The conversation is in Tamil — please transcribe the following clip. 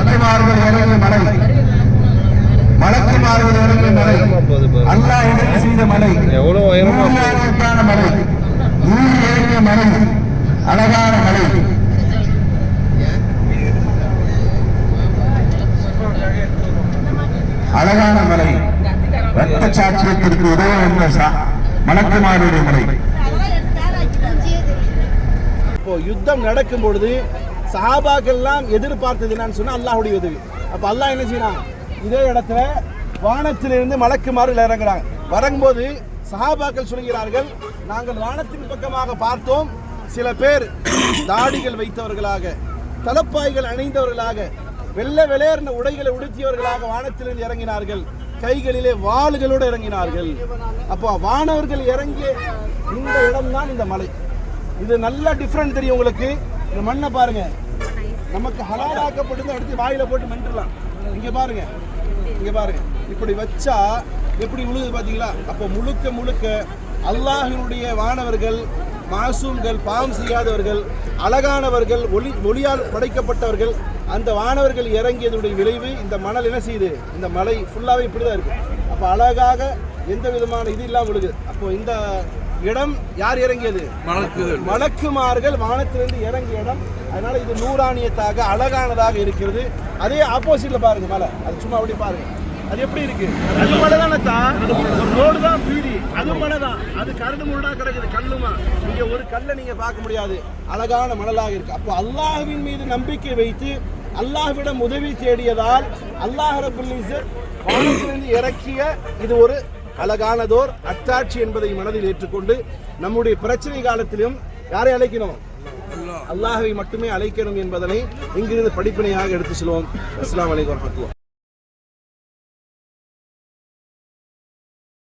மலக்குமார்கள் இறங்கிய மலை, மலக்குமார்கள் இறங்கிய மலை, அல்லாஹ் இறங்கி செய்த மலை, உயரமான மலை, நூறு இறங்கிய மலை, அழகான மலை. அழகான மலை, ரத்த சாட்சியத்திற்கு உதவுகின்ற மலக்குமாருடைய மலை. இப்போ யுத்தம் நடக்கும் பொழுது சஹாபாக்கள் எல்லாம் எதிர்பார்த்தது என்னன்னு சொன்னா அல்லாஹ்வுடைய உதவி. அப்ப அல்லாஹ் என்ன செய்யறான், இதே இடத்துல வானத்திலிருந்து மலக்குமார்கள் இறங்குறாங்க. வரும்போது சஹாபாக்கள் சொல்கிறார்கள், நாங்கள் வானத்தின் பக்கமாக பார்த்தோம், சில பேர் தாடிகள் வைத்தவர்களாக, தலப்பாய்கள் அணிந்தவர்களாக, வெள்ளை வெளியேறின உடைகளை உடுத்தியவர்களாக வானத்திலிருந்து இறங்கினார்கள், கைகளிலே வாள்களோடு இறங்கினார்கள். அப்போ வானவர்கள் இறங்கிய இந்த இடம் தான் இந்த மலை. இது நல்ல டிஃப்ரெண்ட் தெரியும் உங்களுக்கு. இந்த மண்ணை பாருங்க, நமக்கு ஹலாலாக்கப்பட்டு எடுத்து வாயில போட்டு மென்றலாம். இங்க பாருங்க, இங்க பாருங்க, இப்படி வச்சா எப்படி உழுது பாத்தீங்களா? அப்போ முழுக்க முழுக்க அல்லாஹ்வினுடைய வானவர்கள், மாசூம்கள், பாவம் செய்யாதவர்கள், அழகானவர்கள், ஒளியால் படைக்கப்பட்டவர்கள், அந்த வானவர்கள் இறங்கியதுடைய விளைவு இந்த மணல் என்ன செய்யுது, இந்த மலை ஃபுல்லாவே இப்படிதான் இருக்கு. அப்போ அழகாக எந்த விதமான இது இல்லாம விழுகுது. அப்போ இந்த இடம் யார் இறங்கியது? மலக்குமார்கள் வானத்திலிருந்து இறங்கிய இடம். அதனால இது நூறானியத்தாக அழகானதாக இருக்கிறது. அதே ஆப்போசிட்ல பாருங்க மலை, அது சும்மா அப்படி பாருங்க, அது எப்படி இருக்கு? அது மலை தான், ரோடு தான் பீடி, அது மலை தான், அது கரடு முரடா கிடக்குது, கல்லுமா. இங்க ஒரு கல்லை நீங்க பார்க்க முடியாது, அழகான மணலாக இருக்கு. அப்போ அல்லாஹ்வின் மீது நம்பிக்கை வைத்து அல்லாஹ்விடம் உதவி தேடியதால் அல்லாஹ் ரப்பல் இஸ்ஸத் வானத்திலிருந்து இறக்கிய இது ஒரு அழகானதோர் அத்தாட்சி என்பதை மனதில் ஏற்றுக்கொண்டு நம்முடைய பிரச்சனை காலத்திலும் யாரை அழைக்கணும்? அல்லாஹ்வை மட்டுமே அழைக்கணும் என்பதனை இங்கிருந்து படிப்பினையாக எடுத்து செல்வோம். அஸ்ஸலாமு அலைக்கும் வரஹ்மத்துல்லாஹ்.